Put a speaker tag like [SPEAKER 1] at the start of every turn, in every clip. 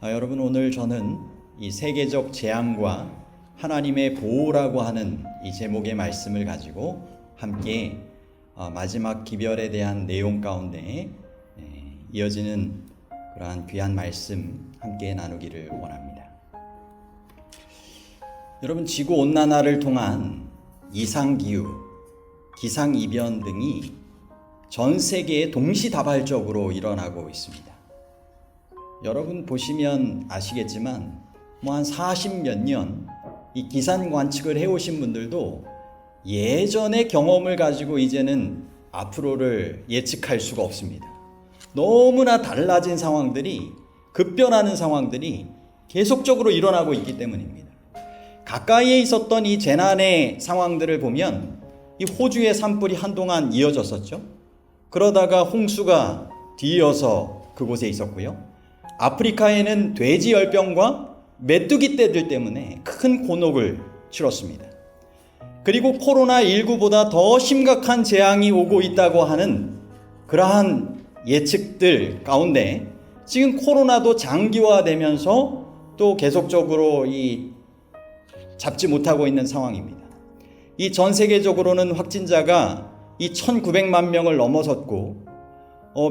[SPEAKER 1] 여러분, 오늘 저는 이 세계적 재앙과 하나님의 보호라고 하는 이 제목의 말씀을 가지고 함께 마지막 기별에 대한 내용 가운데 이어지는 그러한 귀한 말씀 함께 나누기를 원합니다. 여러분, 지구온난화를 통한 이상기후, 기상이변 등이 전 세계에 동시다발적으로 일어나고 있습니다. 여러분 보시면 아시겠지만 한 40몇 년 이 기상 관측을 해오신 분들도 예전의 경험을 가지고 이제는 앞으로를 예측할 수가 없습니다. 너무나 달라진 상황들이, 급변하는 상황들이 계속적으로 일어나고 있기 때문입니다. 가까이에 있었던 이 재난의 상황들을 보면 이 호주의 산불이 한동안 이어졌었죠. 그러다가 홍수가 뒤이어서 그곳에 있었고요. 아프리카에는 돼지열병과 메뚜기 떼들 때문에 큰 곤혹을 치렀습니다. 그리고 코로나19보다 더 심각한 재앙이 오고 있다고 하는 그러한 예측들 가운데 지금 코로나도 장기화되면서 또 계속적으로 잡지 못하고 있는 상황입니다. 이 전 세계적으로는 확진자가 1,900만 명을 넘어섰고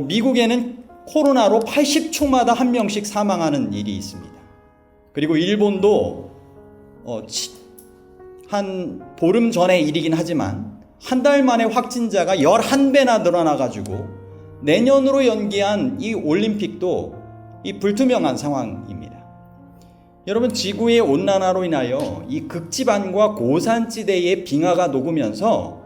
[SPEAKER 1] 미국에는 코로나로 80초마다 한 명씩 사망하는 일이 있습니다. 그리고 일본도 한 보름 전의 일이긴 하지만 한 달 만에 확진자가 11배나 늘어나가지고 내년으로 연기한 이 올림픽도 불투명한 상황입니다. 여러분, 지구의 온난화로 인하여 이 극지반과 고산지대의 빙하가 녹으면서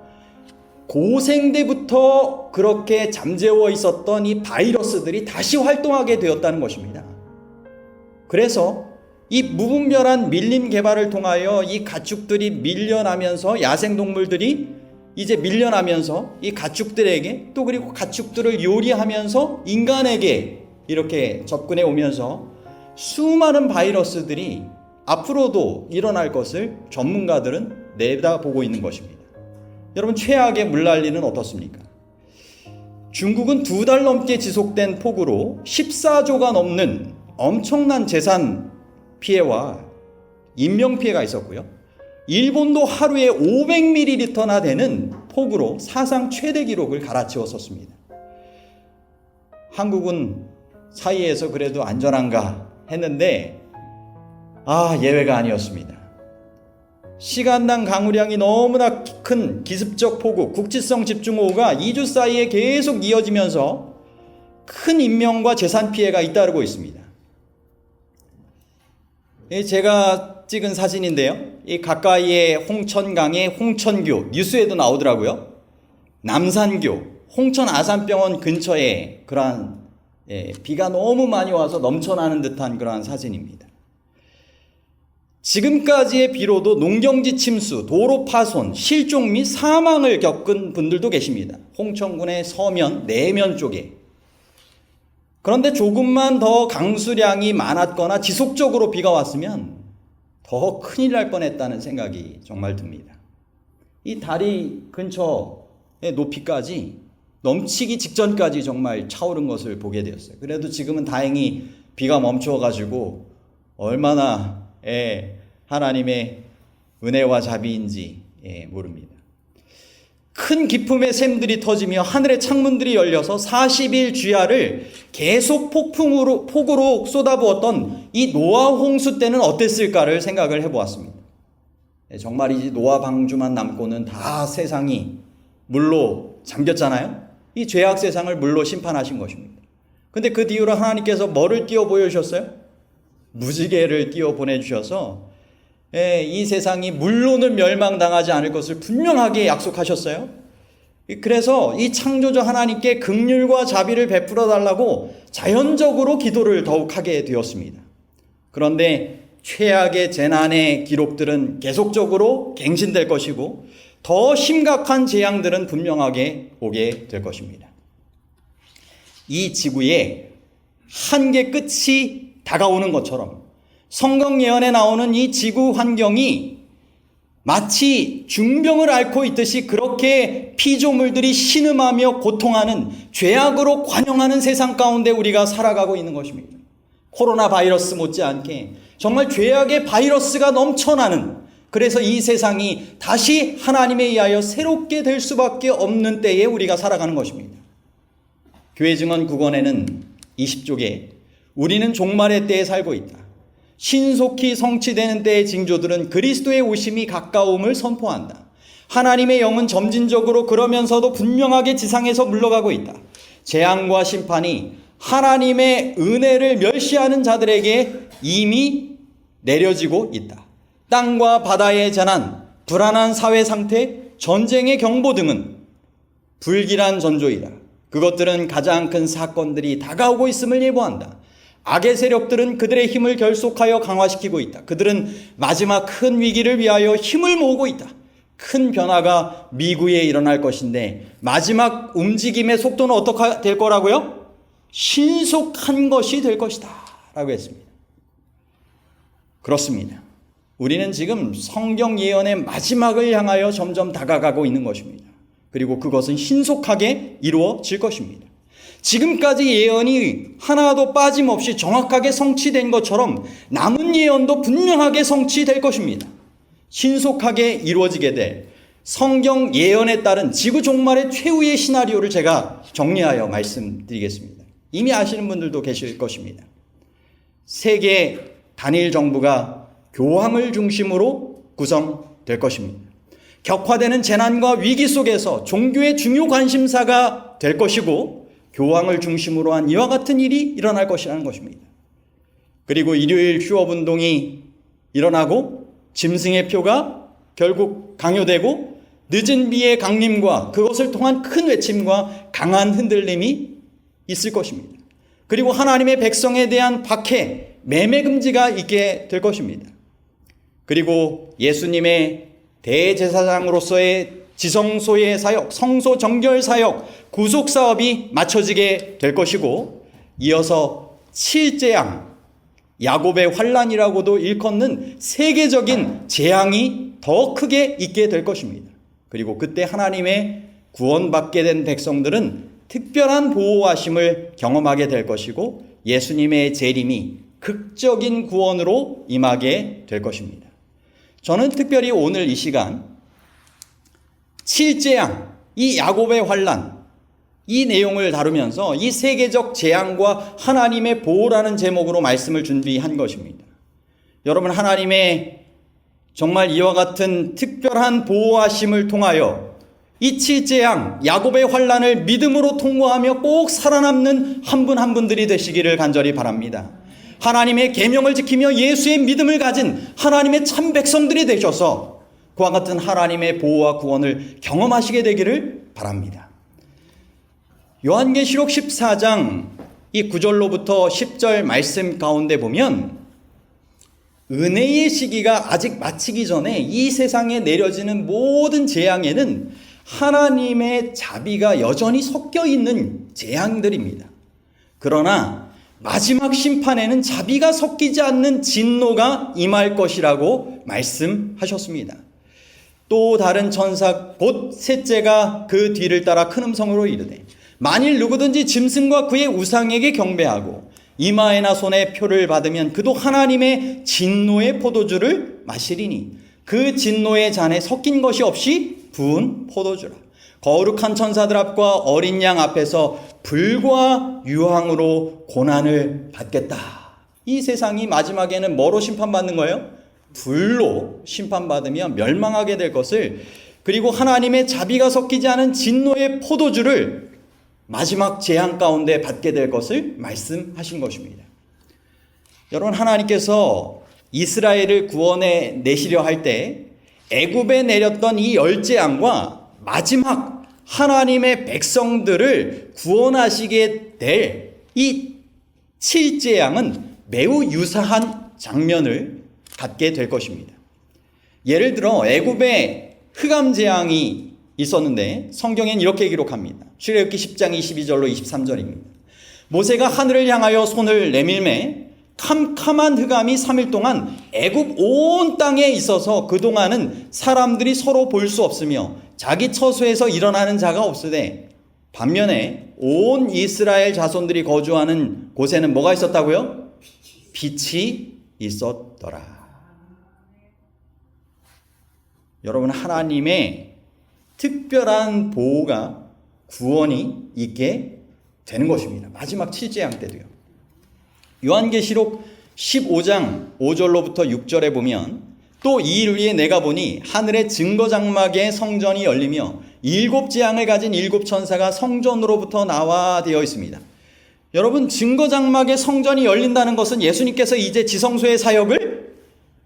[SPEAKER 1] 고생대부터 그렇게 잠재워 있었던 이 바이러스들이 다시 활동하게 되었다는 것입니다. 그래서 이 무분별한 밀림 개발을 통하여 이 가축들이 밀려나면서, 야생동물들이 이제 밀려나면서 이 가축들에게, 또 그리고 가축들을 요리하면서 인간에게 이렇게 접근해 오면서 수많은 바이러스들이 앞으로도 일어날 것을 전문가들은 내다보고 있는 것입니다. 여러분, 최악의 물난리는 어떻습니까? 중국은 2달 넘게 지속된 폭우로 14조가 넘는 엄청난 재산 피해와 인명피해가 있었고요. 일본도 하루에 500ml나 되는 폭우로 사상 최대 기록을 갈아치웠었습니다. 한국은 사이에서 그래도 안전한가 했는데 예외가 아니었습니다. 시간당 강우량이 너무나 큰 기습적 폭우, 국지성 집중호우가 2주 사이에 계속 이어지면서 큰 인명과 재산 피해가 잇따르고 있습니다. 제가 찍은 사진인데요. 이 가까이에 홍천강의 홍천교, 뉴스에도 나오더라고요. 남산교, 홍천 아산병원 근처에 그러한 비가 너무 많이 와서 넘쳐나는 듯한 그러한 사진입니다. 지금까지의 비로도 농경지 침수, 도로 파손, 실종 및 사망을 겪은 분들도 계십니다. 홍천군의 서면, 내면 쪽에. 그런데 조금만 더 강수량이 많았거나 지속적으로 비가 왔으면 더 큰일 날 뻔했다는 생각이 정말 듭니다. 이 다리 근처의 높이까지 넘치기 직전까지 정말 차오른 것을 보게 되었어요. 그래도 지금은 다행히 비가 멈춰가지고 얼마나 하나님의 은혜와 자비인지 모릅니다. 큰 기품의 샘들이 터지며 하늘의 창문들이 열려서 40일 주야를 계속 폭우로 쏟아부었던 이 노아 홍수 때는 어땠을까를 생각을 해보았습니다. 정말이지 노아 방주만 남고는 다 세상이 물로 잠겼잖아요. 이 죄악 세상을 물로 심판하신 것입니다. 근데 그 뒤로 하나님께서 뭐를 띄워 보여주셨어요? 무지개를 띄워 보내주셔서 이 세상이 물로는 멸망당하지 않을 것을 분명하게 약속하셨어요. 그래서 이 창조주 하나님께 긍휼과 자비를 베풀어 달라고 자연적으로 기도를 더욱 하게 되었습니다. 그런데 최악의 재난의 기록들은 계속적으로 갱신될 것이고 더 심각한 재앙들은 분명하게 오게 될 것입니다. 이 지구에 한계 끝이 다가오는 것처럼 성경 예언에 나오는 이 지구 환경이 마치 중병을 앓고 있듯이 그렇게 피조물들이 신음하며 고통하는, 죄악으로 관영하는 세상 가운데 우리가 살아가고 있는 것입니다. 코로나 바이러스 못지않게 정말 죄악의 바이러스가 넘쳐나는, 그래서 이 세상이 다시 하나님에 의하여 새롭게 될 수밖에 없는 때에 우리가 살아가는 것입니다. 교회 증언 9권에는 20쪽에 우리는 종말의 때에 살고 있다. 신속히 성취되는 때의 징조들은 그리스도의 오심이 가까움을 선포한다. 하나님의 영은 점진적으로 그러면서도 분명하게 지상에서 물러가고 있다. 재앙과 심판이 하나님의 은혜를 멸시하는 자들에게 이미 내려지고 있다. 땅과 바다의 재난, 불안한 사회 상태, 전쟁의 경보 등은 불길한 전조이다. 그것들은 가장 큰 사건들이 다가오고 있음을 예보한다. 악의 세력들은 그들의 힘을 결속하여 강화시키고 있다. 그들은 마지막 큰 위기를 위하여 힘을 모으고 있다. 큰 변화가 미국에 일어날 것인데 마지막 움직임의 속도는 어떻게 될 거라고요? 신속한 것이 될 것이다 라고 했습니다. 그렇습니다. 우리는 지금 성경 예언의 마지막을 향하여 점점 다가가고 있는 것입니다. 그리고 그것은 신속하게 이루어질 것입니다. 지금까지 예언이 하나도 빠짐없이 정확하게 성취된 것처럼 남은 예언도 분명하게 성취될 것입니다. 신속하게 이루어지게 될 성경 예언에 따른 지구 종말의 최후의 시나리오를 제가 정리하여 말씀드리겠습니다. 이미 아시는 분들도 계실 것입니다. 세계 단일 정부가 교황을 중심으로 구성될 것입니다. 격화되는 재난과 위기 속에서 종교의 중요 관심사가 될 것이고 교황을 중심으로 한 이와 같은 일이 일어날 것이라는 것입니다. 그리고 일요일 휴업운동이 일어나고 짐승의 표가 결국 강요되고 늦은 비의 강림과 그것을 통한 큰 외침과 강한 흔들림이 있을 것입니다. 그리고 하나님의 백성에 대한 박해, 매매 금지가 있게 될 것입니다. 그리고 예수님의 대제사장으로서의 지성소의 사역, 성소 정결 사역, 구속 사업이 맞춰지게 될 것이고 이어서 7재앙, 야곱의 환란이라고도 일컫는 세계적인 재앙이 더 크게 있게 될 것입니다. 그리고 그때 하나님의 구원받게 된 백성들은 특별한 보호하심을 경험하게 될 것이고 예수님의 재림이 극적인 구원으로 임하게 될 것입니다. 저는 특별히 오늘 이 시간 7재앙, 이 야곱의 환란, 이 내용을 다루면서 이 세계적 재앙과 하나님의 보호라는 제목으로 말씀을 준비한 것입니다. 여러분, 하나님의 정말 이와 같은 특별한 보호하심을 통하여 이 7재앙, 야곱의 환란을 믿음으로 통과하며 꼭 살아남는 한 분 한 분들이 되시기를 간절히 바랍니다. 하나님의 계명을 지키며 예수의 믿음을 가진 하나님의 참 백성들이 되셔서 그와 같은 하나님의 보호와 구원을 경험하시게 되기를 바랍니다. 요한계시록 14장 이 9절로부터 10절 말씀 가운데 보면 은혜의 시기가 아직 마치기 전에 이 세상에 내려지는 모든 재앙에는 하나님의 자비가 여전히 섞여 있는 재앙들입니다. 그러나 마지막 심판에는 자비가 섞이지 않는 진노가 임할 것이라고 말씀하셨습니다. 또 다른 천사 곧 셋째가 그 뒤를 따라 큰 음성으로 이르되 만일 누구든지 짐승과 그의 우상에게 경배하고 이마에나 손에 표를 받으면 그도 하나님의 진노의 포도주를 마시리니 그 진노의 잔에 섞인 것이 없이 부은 포도주라. 거룩한 천사들 앞과 어린 양 앞에서 불과 유황으로 고난을 받겠다. 이 세상이 마지막에는 뭐로 심판받는 거예요? 불로 심판받으며 멸망하게 될 것을, 그리고 하나님의 자비가 섞이지 않은 진노의 포도주를 마지막 재앙 가운데 받게 될 것을 말씀하신 것입니다. 여러분, 하나님께서 이스라엘을 구원해 내시려 할 때 애굽에 내렸던 이 열재앙과 마지막 하나님의 백성들을 구원하시게 될 이 7재앙은 매우 유사한 장면을 갖게 될 것입니다. 예를 들어 애굽에 흑암재앙이 있었는데 성경엔 이렇게 기록합니다. 출애굽기 10장 22절로 23절입니다. 모세가 하늘을 향하여 손을 내밀매 캄캄한 흑암이 3일 동안 애굽 온 땅에 있어서 그동안은 사람들이 서로 볼 수 없으며 자기 처소에서 일어나는 자가 없으되 반면에 온 이스라엘 자손들이 거주하는 곳에는 뭐가 있었다고요? 빛이 있었더라. 여러분, 하나님의 특별한 보호가, 구원이 있게 되는 것입니다. 마지막 7재앙 때도요. 요한계시록 15장 5절로부터 6절에 보면, 또 이 일 위에 내가 보니 하늘의 증거장막의 성전이 열리며 7재앙을 가진 7천사가 성전으로부터 나와 되어 있습니다. 여러분, 증거장막의 성전이 열린다는 것은 예수님께서 이제 지성소의 사역을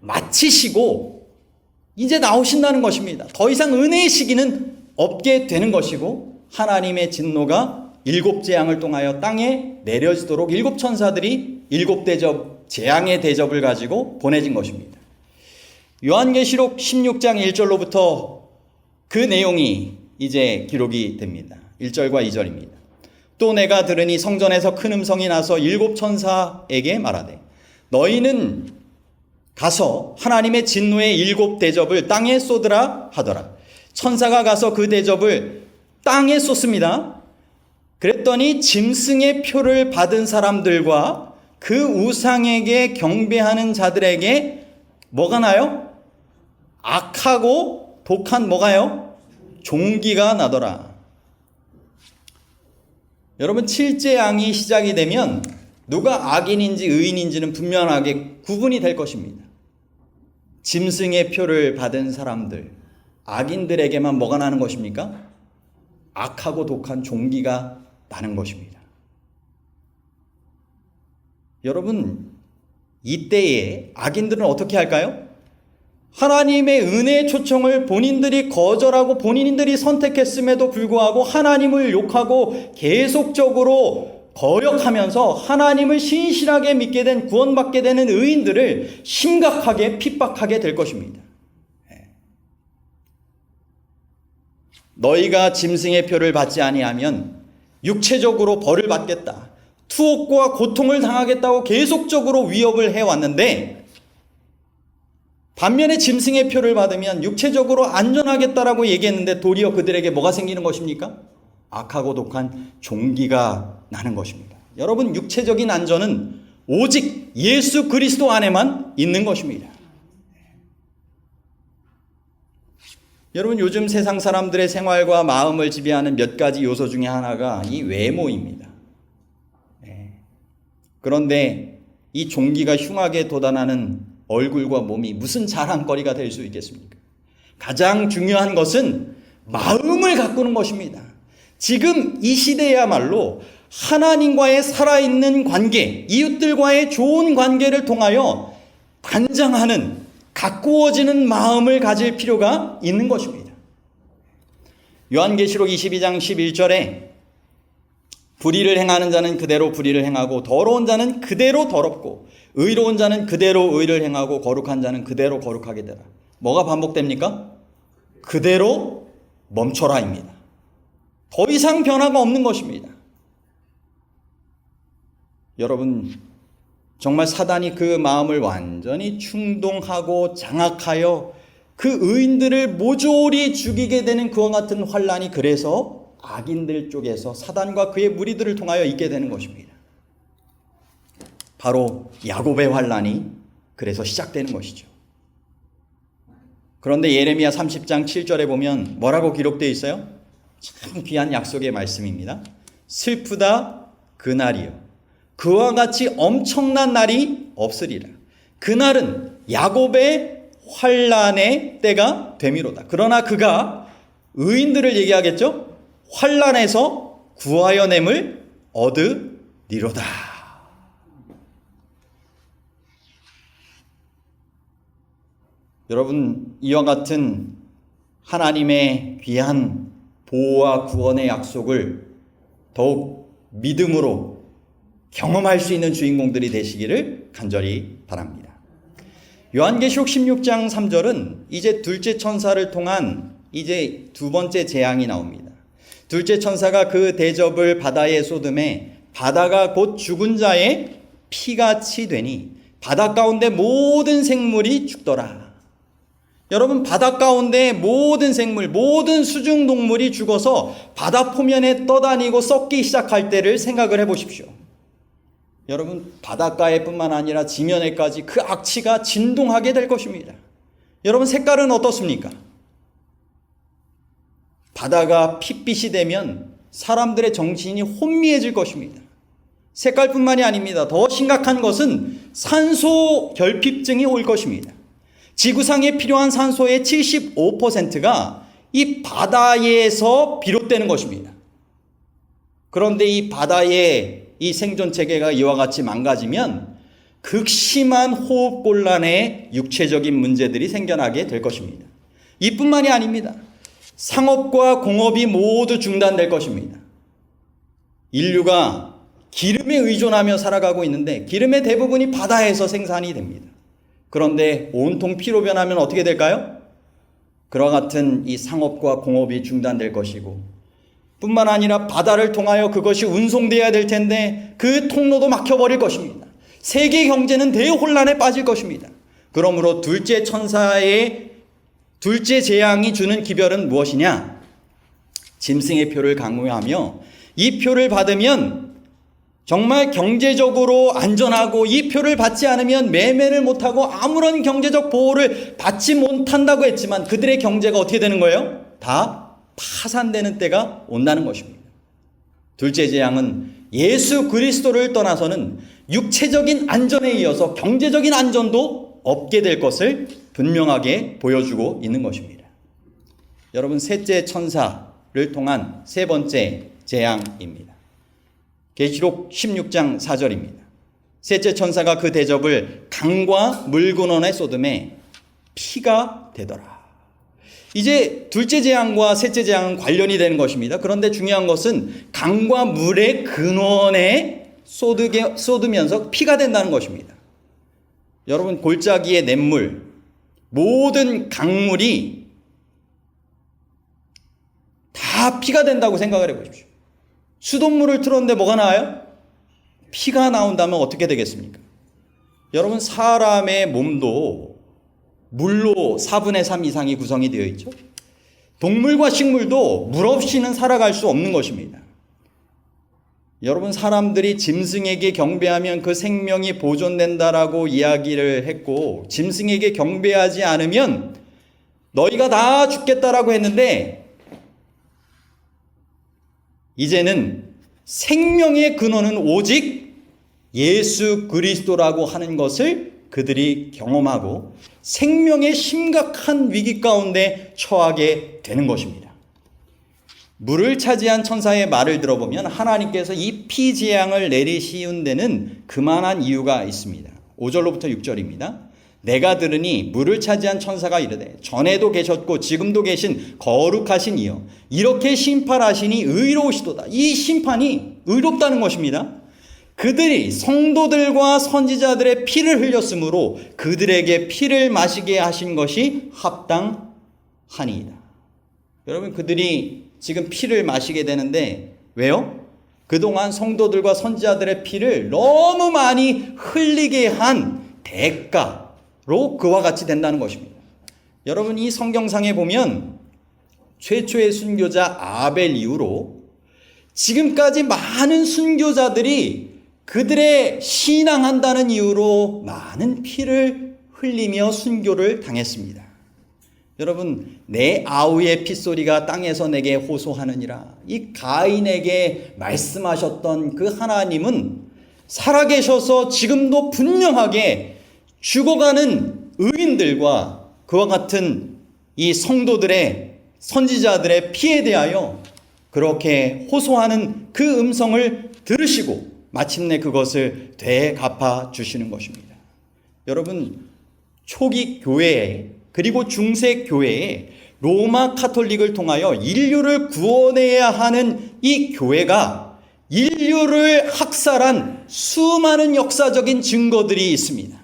[SPEAKER 1] 마치시고 이제 나오신다는 것입니다. 더 이상 은혜의 시기는 없게 되는 것이고, 하나님의 진노가 7재앙을 통하여 땅에 내려지도록 7천사들이 7대접, 재앙의 대접을 가지고 보내진 것입니다. 요한계시록 16장 1절로부터 그 내용이 이제 기록이 됩니다. 1절과 2절입니다. 또 내가 들으니 성전에서 큰 음성이 나서 7천사에게 말하되, 너희는 가서 하나님의 진노의 7대접을 땅에 쏟으라 하더라. 천사가 가서 그 대접을 땅에 쏟습니다. 그랬더니 짐승의 표를 받은 사람들과 그 우상에게 경배하는 자들에게 뭐가 나요? 악하고 독한 뭐가요? 종기가 나더라. 여러분, 7재앙이 시작이 되면 누가 악인인지 의인인지는 분명하게 구분이 될 것입니다. 짐승의 표를 받은 사람들, 악인들에게만 뭐가 나는 것입니까? 악하고 독한 종기가 나는 것입니다. 여러분, 이때에 악인들은 어떻게 할까요? 하나님의 은혜의 초청을 본인들이 거절하고 본인들이 선택했음에도 불구하고 하나님을 욕하고 계속적으로 거역하면서 하나님을 신실하게 믿게 된, 구원받게 되는 의인들을 심각하게 핍박하게 될 것입니다. 너희가 짐승의 표를 받지 아니하면 육체적으로 벌을 받겠다, 투옥과 고통을 당하겠다고 계속적으로 위협을 해왔는데, 반면에 짐승의 표를 받으면 육체적으로 안전하겠다라고 얘기했는데 도리어 그들에게 뭐가 생기는 것입니까? 악하고 독한 종기가 나는 것입니다. 여러분, 육체적인 안전은 오직 예수 그리스도 안에만 있는 것입니다. 여러분, 요즘 세상 사람들의 생활과 마음을 지배하는 몇 가지 요소 중에 하나가 이 외모입니다. 그런데 이 종기가 흉하게 돋아나는 얼굴과 몸이 무슨 자랑거리가 될 수 있겠습니까? 가장 중요한 것은 마음을 가꾸는 것입니다. 지금 이 시대야말로 하나님과의 살아있는 관계, 이웃들과의 좋은 관계를 통하여 단장하는, 가꾸어지는 마음을 가질 필요가 있는 것입니다. 요한계시록 22장 11절에 불의를 행하는 자는 그대로 불의를 행하고, 더러운 자는 그대로 더럽고, 의로운 자는 그대로 의를 행하고, 거룩한 자는 그대로 거룩하게 되라. 뭐가 반복됩니까? 그대로 멈춰라입니다. 더 이상 변화가 없는 것입니다. 여러분, 정말 사단이 그 마음을 완전히 충동하고 장악하여 그 의인들을 모조리 죽이게 되는 그와 같은 환란이 그래서 악인들 쪽에서 사단과 그의 무리들을 통하여 있게 되는 것입니다. 바로 야곱의 환란이 그래서 시작되는 것이죠. 그런데 예레미야 30장 7절에 보면 뭐라고 기록되어 있어요? 참 귀한 약속의 말씀입니다. 슬프다 그날이요, 그와 같이 엄청난 날이 없으리라. 그날은 야곱의 환란의 때가 되미로다. 그러나 그가 의인들을 얘기하겠죠? 환란에서 구하여냄을 얻으리로다. 여러분, 이와 같은 하나님의 귀한 보호와 구원의 약속을 더욱 믿음으로 경험할 수 있는 주인공들이 되시기를 간절히 바랍니다. 요한계시록 16장 3절은 이제 둘째 천사를 통한 이제 두 번째 재앙이 나옵니다. 둘째 천사가 그 대접을 바다에 쏟음에 바다가 곧 죽은 자의 피같이 되니 바다 가운데 모든 생물이 죽더라. 여러분, 바다 가운데 모든 생물, 모든 수중 동물이 죽어서 바다 표면에 떠다니고 썩기 시작할 때를 생각을 해보십시오. 여러분 바닷가에뿐만 아니라 지면에까지 그 악취가 진동하게 될 것입니다. 여러분 색깔은 어떻습니까? 바다가 핏빛이 되면 사람들의 정신이 혼미해질 것입니다. 색깔뿐만이 아닙니다. 더 심각한 것은 산소 결핍증이 올 것입니다. 지구상에 필요한 산소의 75%가 이 바다에서 비롯되는 것입니다. 그런데 이 바다의 이 생존 체계가 이와 같이 망가지면 극심한 호흡곤란의 육체적인 문제들이 생겨나게 될 것입니다. 이뿐만이 아닙니다. 상업과 공업이 모두 중단될 것입니다. 인류가 기름에 의존하며 살아가고 있는데 기름의 대부분이 바다에서 생산이 됩니다. 그런데 온통 피로 변하면 어떻게 될까요? 그와 같은 이 상업과 공업이 중단될 것이고 뿐만 아니라 바다를 통하여 그것이 운송되어야 될 텐데 그 통로도 막혀버릴 것입니다. 세계 경제는 대혼란에 빠질 것입니다. 그러므로 둘째 천사의 둘째 재앙이 주는 기별은 무엇이냐? 짐승의 표를 강요하며 이 표를 받으면 정말 경제적으로 안전하고 이 표를 받지 않으면 매매를 못하고 아무런 경제적 보호를 받지 못한다고 했지만 그들의 경제가 어떻게 되는 거예요? 다 파산되는 때가 온다는 것입니다. 둘째 재앙은 예수 그리스도를 떠나서는 육체적인 안전에 이어서 경제적인 안전도 없게 될 것을 분명하게 보여주고 있는 것입니다. 여러분 셋째 천사를 통한 세 번째 재앙입니다. 계시록 16장 4절입니다. 셋째 천사가 그 대접을 강과 물 근원에 쏟음에 피가 되더라. 이제 둘째 재앙과 셋째 재앙은 관련이 되는 것입니다. 그런데 중요한 것은 강과 물의 근원에 쏟으면서 피가 된다는 것입니다. 여러분 골짜기의 냇물, 모든 강물이 다 피가 된다고 생각을 해보십시오. 수돗물을 틀었는데 뭐가 나와요? 피가 나온다면 어떻게 되겠습니까? 여러분 사람의 몸도 물로 4분의 3 이상이 구성이 되어 있죠. 동물과 식물도 물 없이는 살아갈 수 없는 것입니다. 여러분 사람들이 짐승에게 경배하면 그 생명이 보존된다라고 이야기를 했고 짐승에게 경배하지 않으면 너희가 다 죽겠다라고 했는데 이제는 생명의 근원은 오직 예수 그리스도라고 하는 것을 그들이 경험하고 생명의 심각한 위기 가운데 처하게 되는 것입니다. 물을 차지한 천사의 말을 들어보면 하나님께서 이 피재앙을 내리시운 데는 그만한 이유가 있습니다. 5절로부터 6절입니다. 내가 들으니 물을 차지한 천사가 이르되 전에도 계셨고 지금도 계신 거룩하신 이여 이렇게 심판하시니 의로우시도다. 이 심판이 의롭다는 것입니다. 그들이 성도들과 선지자들의 피를 흘렸으므로 그들에게 피를 마시게 하신 것이 합당하니이다. 여러분 그들이 지금 피를 마시게 되는데 왜요? 그동안 성도들과 선지자들의 피를 너무 많이 흘리게 한 대가로 그와 같이 된다는 것입니다. 여러분 이 성경상에 보면 최초의 순교자 아벨 이후로 지금까지 많은 순교자들이 그들의 신앙한다는 이유로 많은 피를 흘리며 순교를 당했습니다. 여러분 내 아우의 핏소리가 땅에서 내게 호소하느니라. 이 가인에게 말씀하셨던 그 하나님은 살아계셔서 지금도 분명하게 죽어가는 의인들과 그와 같은 이 성도들의 선지자들의 피에 대하여 그렇게 호소하는 그 음성을 들으시고 마침내 그것을 되갚아 주시는 것입니다. 여러분 초기 교회에 그리고 중세 교회에 로마 카톨릭을 통하여 인류를 구원해야 하는 이 교회가 인류를 학살한 수많은 역사적인 증거들이 있습니다.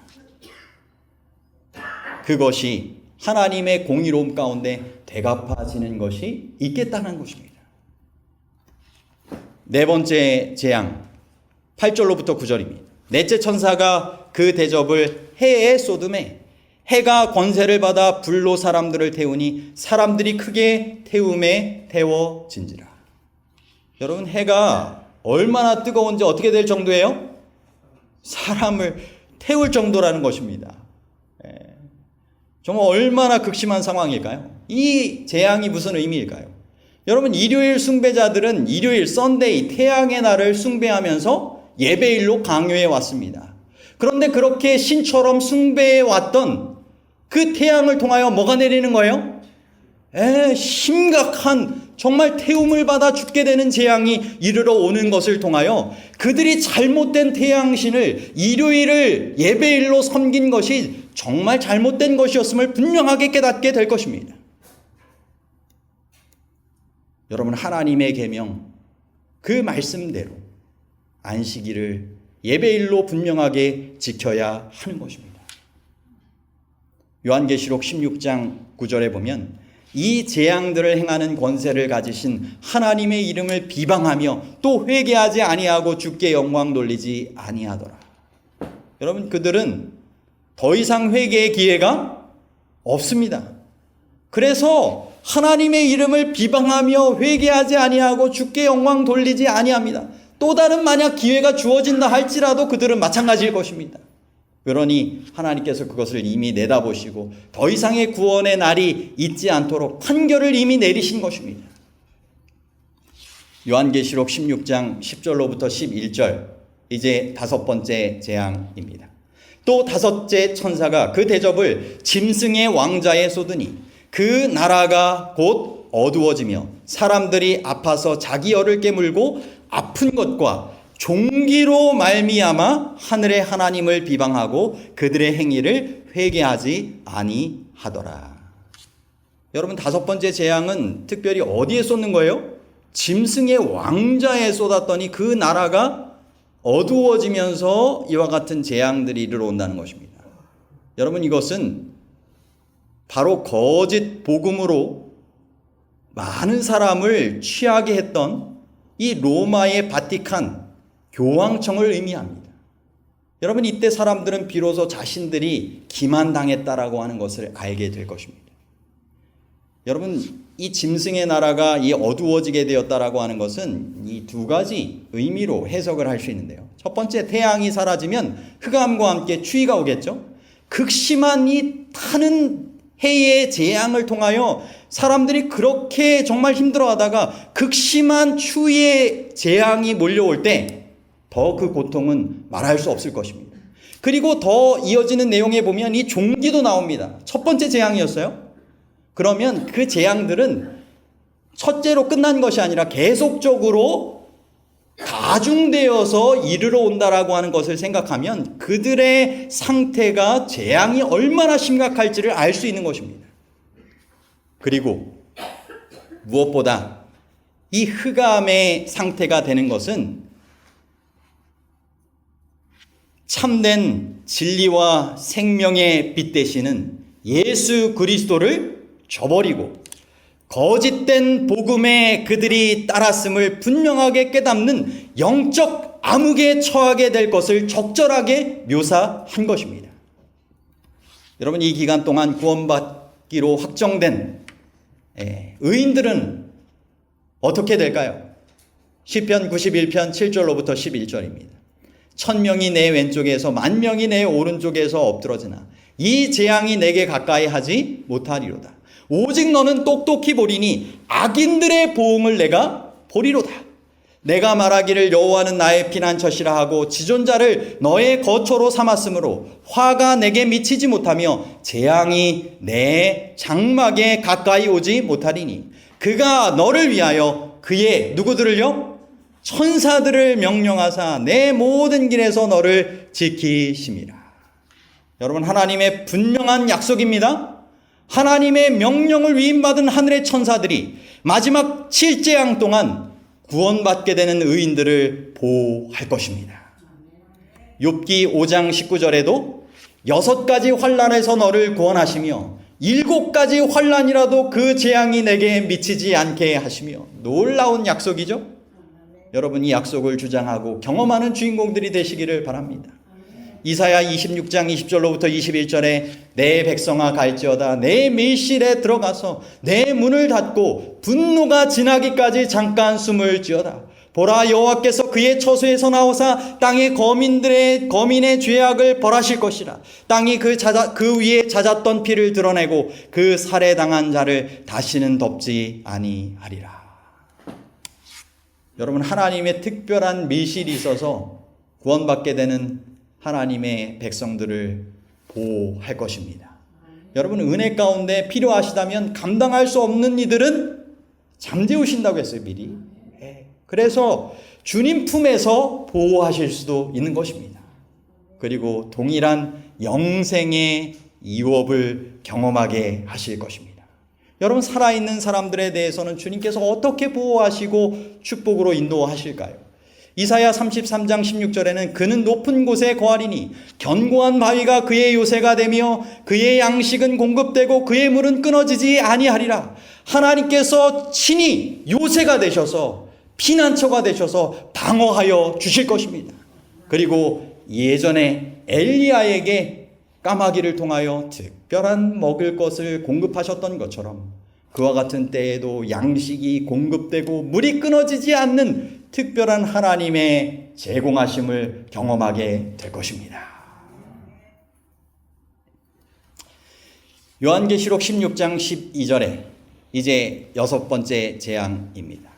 [SPEAKER 1] 그것이 하나님의 공의로움 가운데 되갚아지는 것이 있겠다는 것입니다. 네 번째 재앙 8절로부터 9절입니다. 넷째 천사가 그 대접을 해에 쏟음에 해가 권세를 받아 불로 사람들을 태우니 사람들이 크게 태움에 태워진지라. 여러분 해가 얼마나 뜨거운지 어떻게 될 정도예요? 사람을 태울 정도라는 것입니다. 정말 얼마나 극심한 상황일까요? 이 재앙이 무슨 의미일까요? 여러분, 일요일 숭배자들은 일요일 썬데이 태양의 날을 숭배하면서 예배일로 강요해 왔습니다. 그런데 그렇게 신처럼 숭배해 왔던 그 태양을 통하여 뭐가 내리는 거예요? 심각한 정말 태움을 받아 죽게 되는 재앙이 이르러 오는 것을 통하여 그들이 잘못된 태양신을 일요일을 예배일로 섬긴 것이 정말 잘못된 것이었음을 분명하게 깨닫게 될 것입니다. 여러분, 하나님의 계명 그 말씀대로 안식일을 예배일로 분명하게 지켜야 하는 것입니다. 요한계시록 16장 9절에 보면 이 재앙들을 행하는 권세를 가지신 하나님의 이름을 비방하며 또 회개하지 아니하고 주께 영광 돌리지 아니하더라. 여러분, 그들은 더 이상 회개의 기회가 없습니다. 그래서 하나님의 이름을 비방하며 회개하지 아니하고 주께 영광 돌리지 아니합니다. 또 다른 만약 기회가 주어진다 할지라도 그들은 마찬가지일 것입니다. 그러니 하나님께서 그것을 이미 내다보시고 더 이상의 구원의 날이 있지 않도록 판결을 이미 내리신 것입니다. 요한계시록 16장 10절로부터 11절, 이제 다섯 번째 재앙입니다. 또 다섯째 천사가 그 대접을 짐승의 왕자에 쏟으니 그 나라가 곧 어두워지며 사람들이 아파서 자기 열을 깨물고 아픈 것과 종기로 말미암아 하늘의 하나님을 비방하고 그들의 행위를 회개하지 아니하더라. 여러분, 다섯 번째 재앙은 특별히 어디에 쏟는 거예요? 짐승의 왕자에 쏟았더니 그 나라가 어두워지면서 이와 같은 재앙들이 이르러 온다는 것입니다. 여러분, 이것은 바로 거짓 복음으로 많은 사람을 취하게 했던 이 로마의 바티칸 교황청을 의미합니다. 여러분, 이때 사람들은 비로소 자신들이 기만당했다라고 하는 것을 알게 될 것입니다. 여러분, 이 짐승의 나라가 이 어두워지게 되었다라고 하는 것은 이 두 가지 의미로 해석을 할 수 있는데요. 첫 번째, 태양이 사라지면 흑암과 함께 추위가 오겠죠. 극심한 이 타는 해의 재앙을 통하여 사람들이 그렇게 정말 힘들어하다가 극심한 추위의 재앙이 몰려올 때 더 그 고통은 말할 수 없을 것입니다. 그리고 더 이어지는 내용에 보면 이 종기도 나옵니다. 첫 번째 재앙이었어요. 그러면 그 재앙들은 첫째로 끝난 것이 아니라 계속적으로 가중되어서 이르러 온다라고 하는 것을 생각하면 그들의 상태가 재앙이 얼마나 심각할지를 알 수 있는 것입니다. 그리고 무엇보다 이 흑암의 상태가 되는 것은 참된 진리와 생명의 빛 되시는 예수 그리스도를 저버리고 거짓된 복음에 그들이 따랐음을 분명하게 깨닫는 영적 암흑에 처하게 될 것을 적절하게 묘사한 것입니다. 여러분, 이 기간 동안 구원받기로 확정된 의인들은 어떻게 될까요? 시편 91편 7절로부터 11절입니다. 1000명이 내 왼쪽에서 10,000명이 내 오른쪽에서 엎드러지나 이 재앙이 내게 가까이 하지 못하리로다. 오직 너는 똑똑히 보리니 악인들의 보응을 내가 보리로다. 내가 말하기를 여호와는 나의 피난처시라 하고 지존자를 너의 거처로 삼았으므로 화가 내게 미치지 못하며 재앙이 내 장막에 가까이 오지 못하리니 그가 너를 위하여 그의 누구들을요? 천사들을 명령하사 내 모든 길에서 너를 지키심이라. 여러분, 하나님의 분명한 약속입니다. 하나님의 명령을 위임받은 하늘의 천사들이 마지막 7재앙 동안 구원받게 되는 의인들을 보호할 것입니다. 욥기 5장 19절에도 6가지 환난에서 너를 구원하시며 7가지 환난이라도 그 재앙이 내게 미치지 않게 하시며, 놀라운 약속이죠. 여러분, 이 약속을 주장하고 경험하는 주인공들이 되시기를 바랍니다. 이사야 26장 20절로부터 21절에 내 백성아 갈지어다 내 밀실에 들어가서 내 문을 닫고 분노가 지나기까지 잠깐 숨을 지어다. 보라, 여호와께서 그의 처소에서 나오사 땅의 거민의 죄악을 벌하실 것이라. 땅이 그 위에 잦았던 피를 드러내고 그 살해당한 자를 다시는 덮지 아니하리라. 여러분, 하나님의 특별한 밀실이 있어서 구원받게 되는 하나님의 백성들을 보호할 것입니다. 여러분, 은혜 가운데 필요하시다면 감당할 수 없는 이들은 잠재우신다고 했어요, 미리. 그래서 주님 품에서 보호하실 수도 있는 것입니다. 그리고 동일한 영생의 유업을 경험하게 하실 것입니다. 여러분, 살아있는 사람들에 대해서는 주님께서 어떻게 보호하시고 축복으로 인도하실까요? 이사야 33장 16절에는 그는 높은 곳에 거하리니 견고한 바위가 그의 요새가 되며 그의 양식은 공급되고 그의 물은 끊어지지 아니하리라. 하나님께서 친히 요새가 되셔서 피난처가 되셔서 방어하여 주실 것입니다. 그리고 예전에 엘리야에게 까마귀를 통하여 특별한 먹을 것을 공급하셨던 것처럼 그와 같은 때에도 양식이 공급되고 물이 끊어지지 않는 특별한 하나님의 제공하심을 경험하게 될 것입니다. 요한계시록 16장 12절에 이제 6번째 재앙입니다.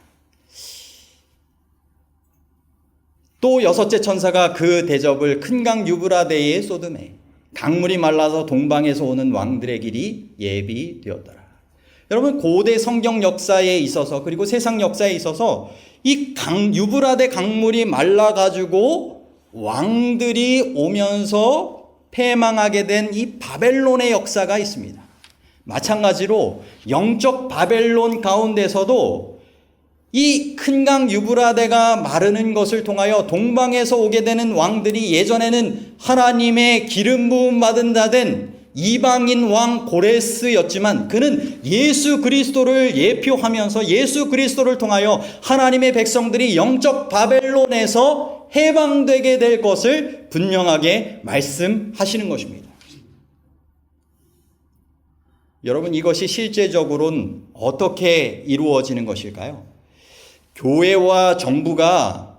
[SPEAKER 1] 또 6째 천사가 그 대접을 큰 강 유브라데에 쏟음에 강물이 말라서 동방에서 오는 왕들의 길이 예비되었더라. 여러분, 고대 성경 역사에 있어서 그리고 세상 역사에 있어서 이 유브라데 강물이 말라가지고 왕들이 오면서 패망하게 된 이 바벨론의 역사가 있습니다. 마찬가지로 영적 바벨론 가운데서도 이 큰 강 유브라데가 마르는 것을 통하여 동방에서 오게 되는 왕들이 예전에는 하나님의 기름 부음 받은 자 된 이방인 왕 고레스였지만 그는 예수 그리스도를 예표하면서 예수 그리스도를 통하여 하나님의 백성들이 영적 바벨론에서 해방되게 될 것을 분명하게 말씀하시는 것입니다. 여러분, 이것이 실제적으로는 어떻게 이루어지는 것일까요? 교회와 정부가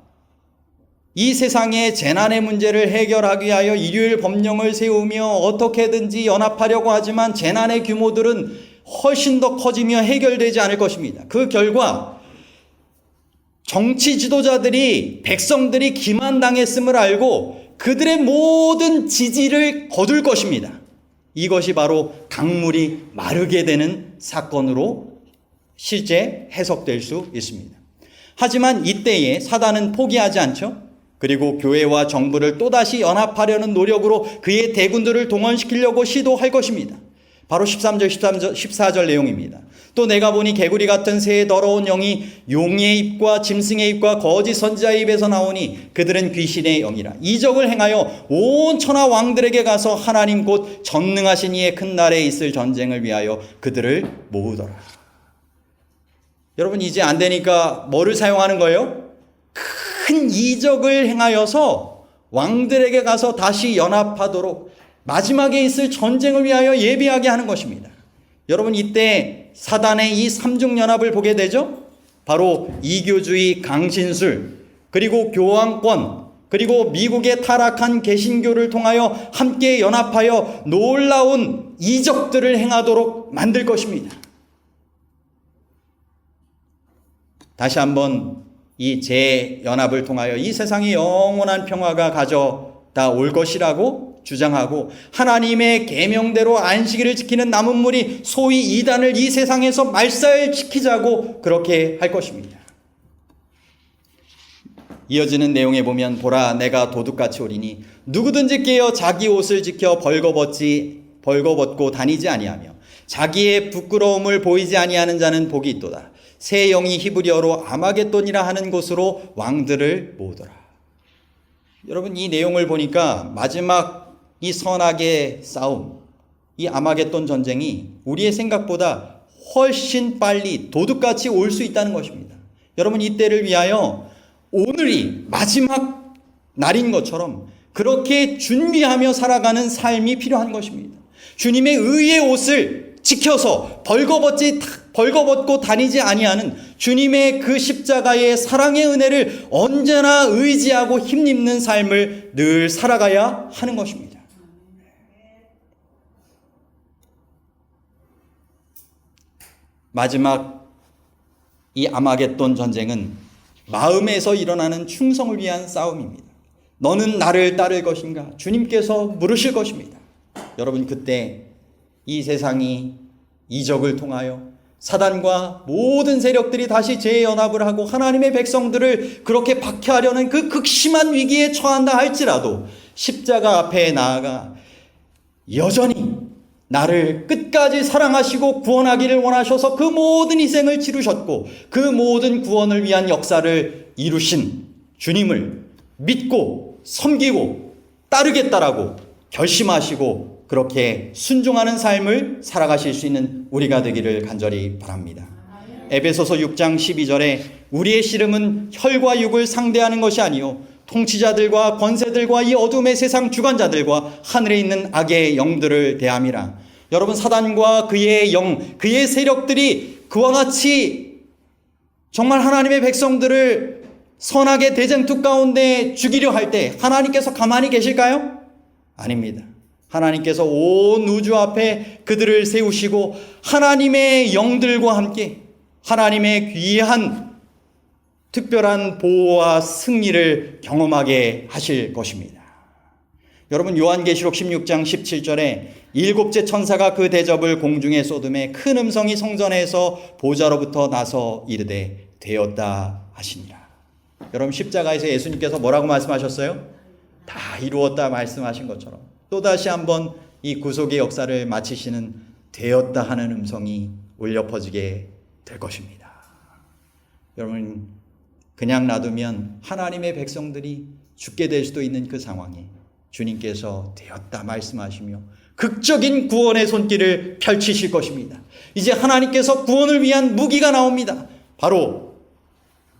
[SPEAKER 1] 이 세상의 재난의 문제를 해결하기 위하여 일요일 법령을 세우며 어떻게든지 연합하려고 하지만 재난의 규모들은 훨씬 더 커지며 해결되지 않을 것입니다. 그 결과 정치 지도자들이 백성들이 기만당했음을 알고 그들의 모든 지지를 거둘 것입니다. 이것이 바로 강물이 마르게 되는 사건으로 실제 해석될 수 있습니다. 하지만 이때에 사단은 포기하지 않죠. 그리고 교회와 정부를 또다시 연합하려는 노력으로 그의 대군들을 동원시키려고 시도할 것입니다. 바로 13절, 14절 내용입니다. 또 내가 보니 개구리 같은 새의 더러운 영이 용의 입과 짐승의 입과 거짓 선지자의 입에서 나오니 그들은 귀신의 영이라. 이적을 행하여 온 천하 왕들에게 가서 하나님 곧 전능하신 이의 큰 날에 있을 전쟁을 위하여 그들을 모으더라. 여러분, 이제 안 되니까 뭐를 사용하는 거예요? 큰 이적을 행하여서 왕들에게 가서 다시 연합하도록 마지막에 있을 전쟁을 위하여 예비하게 하는 것입니다. 여러분, 이때 사단의 이 삼중연합을 보게 되죠. 바로 이교주의 강신술, 그리고 교황권, 그리고 미국의 타락한 개신교를 통하여 함께 연합하여 놀라운 이적들을 행하도록 만들 것입니다. 다시 한번 이 재연합을 통하여 이 세상에 영원한 평화가 가져다 올 것이라고 주장하고 하나님의 계명대로 안식일을 지키는 남은 무리 소위 이단을 이 세상에서 말살시키자고 그렇게 할 것입니다. 이어지는 내용에 보면 보라, 내가 도둑같이 오리니 누구든지 깨어 자기 옷을 지켜 벌거벗고 다니지 아니하며 자기의 부끄러움을 보이지 아니하는 자는 복이 있도다. 새 영이 히브리어로 아마겟돈이라 하는 곳으로 왕들을 모으더라. 여러분, 이 내용을 보니까 마지막 이 선악의 싸움, 이 아마겟돈 전쟁이 우리의 생각보다 훨씬 빨리 도둑같이 올 수 있다는 것입니다. 여러분, 이때를 위하여 오늘이 마지막 날인 것처럼 그렇게 준비하며 살아가는 삶이 필요한 것입니다. 주님의 의의 옷을 지켜서 벌거벗고 다니지 아니하는 주님의 그 십자가의 사랑의 은혜를 언제나 의지하고 힘입는 삶을 늘 살아가야 하는 것입니다. 마지막 이 아마겟돈 전쟁은 마음에서 일어나는 충성을 위한 싸움입니다. 너는 나를 따를 것인가? 주님께서 물으실 것입니다. 여러분, 그때 이 세상이 이적을 통하여 사단과 모든 세력들이 다시 재연합을 하고 하나님의 백성들을 그렇게 박해하려는 그 극심한 위기에 처한다 할지라도 십자가 앞에 나아가 여전히 나를 끝까지 사랑하시고 구원하기를 원하셔서 그 모든 희생을 치르셨고 그 모든 구원을 위한 역사를 이루신 주님을 믿고 섬기고 따르겠다라고 결심하시고 그렇게 순종하는 삶을 살아가실 수 있는 우리가 되기를 간절히 바랍니다. 에베소서 6장 12절에 우리의 씨름은 혈과 육을 상대하는 것이 아니요 통치자들과 권세들과 이 어둠의 세상 주관자들과 하늘에 있는 악의 영들을 대함이라. 여러분, 사단과 그의 영, 그의 세력들이 그와 같이 정말 하나님의 백성들을 선악의 대쟁투 가운데 죽이려 할 때 하나님께서 가만히 계실까요? 아닙니다. 하나님께서 온 우주 앞에 그들을 세우시고 하나님의 영들과 함께 하나님의 귀한 특별한 보호와 승리를 경험하게 하실 것입니다. 여러분, 요한계시록 16장 17절에 일곱째 천사가 그 대접을 공중에 쏟음에 큰 음성이 성전에서 보좌로부터 나서 이르되 되었다 하시니라. 여러분, 십자가에서 예수님께서 뭐라고 말씀하셨어요? 다 이루었다 말씀하신 것처럼 또다시 한번 이 구속의 역사를 마치시는 되었다 하는 음성이 울려 퍼지게 될 것입니다. 여러분, 그냥 놔두면 하나님의 백성들이 죽게 될 수도 있는 그 상황에 주님께서 되었다 말씀하시며 극적인 구원의 손길을 펼치실 것입니다. 이제 하나님께서 구원을 위한 무기가 나옵니다. 바로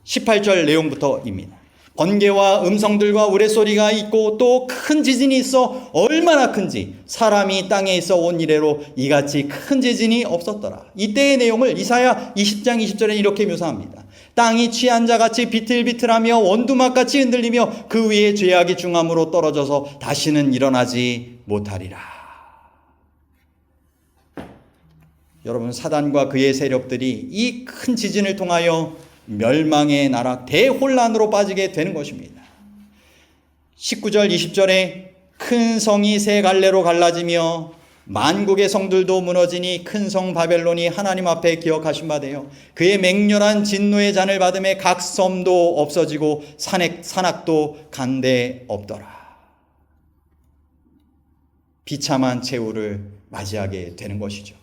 [SPEAKER 1] 18절 내용부터입니다. 번개와 음성들과 우레소리가 있고 또 큰 지진이 있어 얼마나 큰지 사람이 땅에 있어 온 이래로 이같이 큰 지진이 없었더라. 이때의 내용을 이사야 20장 20절에 이렇게 묘사합니다. 땅이 취한 자같이 비틀비틀하며 원두막같이 흔들리며 그 위에 죄악이 중함으로 떨어져서 다시는 일어나지 못하리라. 여러분, 사단과 그의 세력들이 이 큰 지진을 통하여 멸망의 나라 대혼란으로 빠지게 되는 것입니다. 19절 20절에 큰 성이 세 갈래로 갈라지며 만국의 성들도 무너지니 큰 성 바벨론이 하나님 앞에 기억하신 바 되어 그의 맹렬한 진노의 잔을 받음에 각 섬도 없어지고 산악도 간데 없더라. 비참한 최후를 맞이하게 되는 것이죠.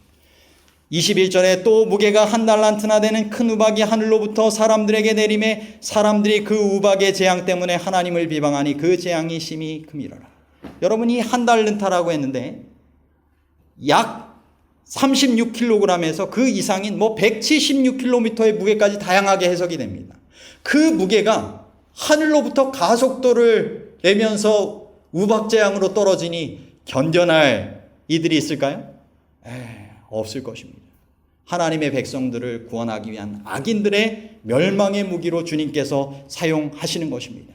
[SPEAKER 1] 21절에 또 무게가 한 달란트나 되는 큰 우박이 하늘로부터 사람들에게 내림에 사람들이 그 우박의 재앙 때문에 하나님을 비방하니 그 재앙이 심히 크미러라. 여러분이 한 달란트라고 했는데 약 36kg에서 그 이상인 176km의 무게까지 다양하게 해석이 됩니다. 그 무게가 하늘로부터 가속도를 내면서 우박재앙으로 떨어지니 견뎌낼 이들이 있을까요? 없을 것입니다. 하나님의 백성들을 구원하기 위한 악인들의 멸망의 무기로 주님께서 사용하시는 것입니다.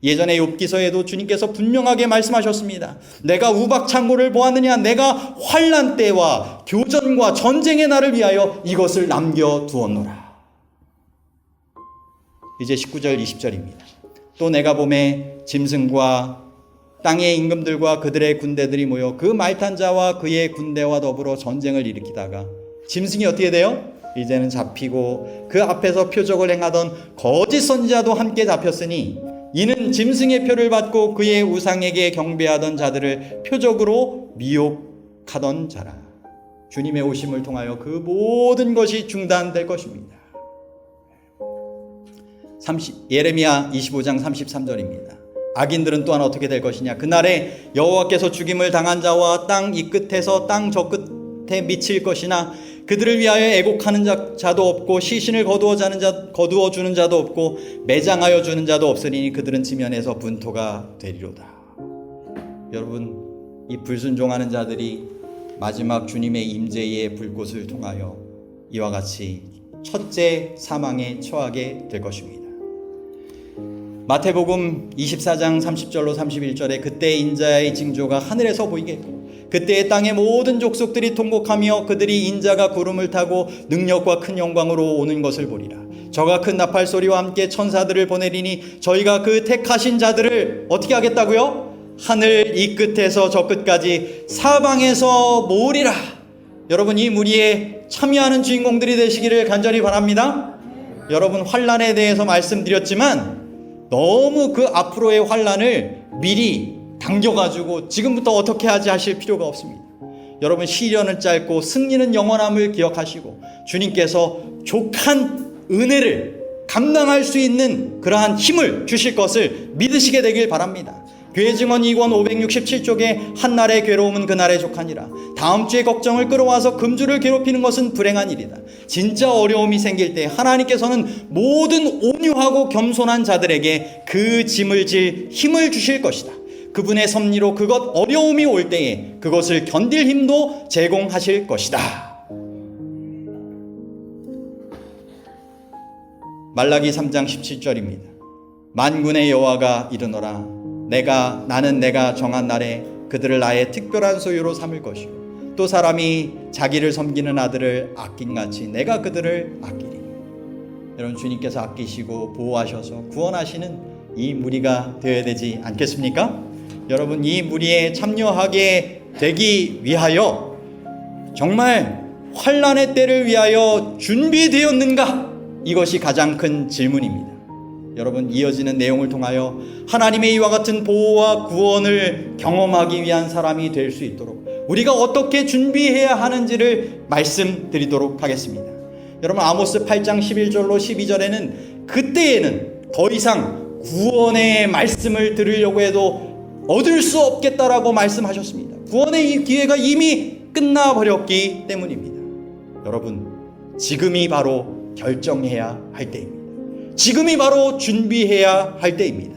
[SPEAKER 1] 예전에 욥기서에도 주님께서 분명하게 말씀하셨습니다. 내가 우박창고를 보았느냐? 내가 환난 때와 교전과 전쟁의 날을 위하여 이것을 남겨두었노라. 이제 19절 20절입니다. 또 내가 봄에 짐승과 땅의 임금들과 그들의 군대들이 모여 그 말탄 자와 그의 군대와 더불어 전쟁을 일으키다가 짐승이 어떻게 돼요? 이제는 잡히고 그 앞에서 표적을 행하던 거짓 선지자도 함께 잡혔으니 이는 짐승의 표를 받고 그의 우상에게 경배하던 자들을 표적으로 미혹하던 자라. 주님의 오심을 통하여 그 모든 것이 중단될 것입니다. 예레미야 25장 33절입니다. 악인들은 또한 어떻게 될 것이냐? 그날에 여호와께서 죽임을 당한 자와 땅 이 끝에서 땅 저 끝에 미칠 것이나 그들을 위하여 애곡하는 자도 없고 시신을 거두어 주는 자도 없고 매장하여 주는 자도 없으니 그들은 지면에서 분토가 되리로다. 여러분, 이 불순종하는 자들이 마지막 주님의 임재의 불꽃을 통하여 이와 같이 첫째 사망에 처하게 될 것입니다. 마태복음 24장 30절로 31절에 그때 인자의 징조가 하늘에서 보이겠고 그때의 땅의 모든 족속들이 통곡하며 그들이 인자가 구름을 타고 능력과 큰 영광으로 오는 것을 보리라. 저가 큰 나팔 소리와 함께 천사들을 보내리니 저희가 그 택하신 자들을 어떻게 하겠다고요? 하늘 이 끝에서 저 끝까지 사방에서 모으리라. 여러분, 이 무리에 참여하는 주인공들이 되시기를 간절히 바랍니다. 여러분, 환난에 대해서 말씀드렸지만 너무 그 앞으로의 환난을 미리 당겨가지고 지금부터 어떻게 하지 하실 필요가 없습니다. 여러분, 시련은 짧고 승리는 영원함을 기억하시고 주님께서 족한 은혜를 감당할 수 있는 그러한 힘을 주실 것을 믿으시게 되길 바랍니다. 교회 증언 2권 567쪽에 한날의 괴로움은 그날의 족하니라. 다음 주의 걱정을 끌어와서 금주를 괴롭히는 것은 불행한 일이다. 진짜 어려움이 생길 때 하나님께서는 모든 온유하고 겸손한 자들에게 그 짐을 질 힘을 주실 것이다. 그분의 섭리로 그것 어려움이 올 때에 그것을 견딜 힘도 제공하실 것이다. 말라기 3장 17절입니다. 만군의 여호와가 이르노라. 나는 내가 정한 날에 그들을 나의 특별한 소유로 삼을 것이고 또 사람이 자기를 섬기는 아들을 아낀같이 내가 그들을 아끼리니. 여러분, 주님께서 아끼시고 보호하셔서 구원하시는 이 무리가 되어야 되지 않겠습니까? 여러분, 이 무리에 참여하게 되기 위하여 정말 환난의 때를 위하여 준비되었는가? 이것이 가장 큰 질문입니다. 여러분, 이어지는 내용을 통하여 하나님의 이와 같은 보호와 구원을 경험하기 위한 사람이 될 수 있도록 우리가 어떻게 준비해야 하는지를 말씀드리도록 하겠습니다. 여러분, 아모스 8장 11절로 12절에는 그때에는 더 이상 구원의 말씀을 들으려고 해도 얻을 수 없겠다라고 말씀하셨습니다. 구원의 이 기회가 이미 끝나버렸기 때문입니다. 여러분, 지금이 바로 결정해야 할 때입니다. 지금이 바로 준비해야 할 때입니다.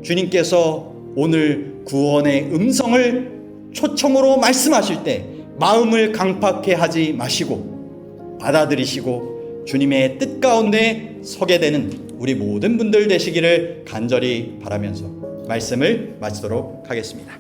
[SPEAKER 1] 주님께서 오늘 구원의 음성을 초청으로 말씀하실 때 마음을 강팍해 하지 마시고 받아들이시고 주님의 뜻 가운데 서게 되는 우리 모든 분들 되시기를 간절히 바라면서 말씀을 마치도록 하겠습니다.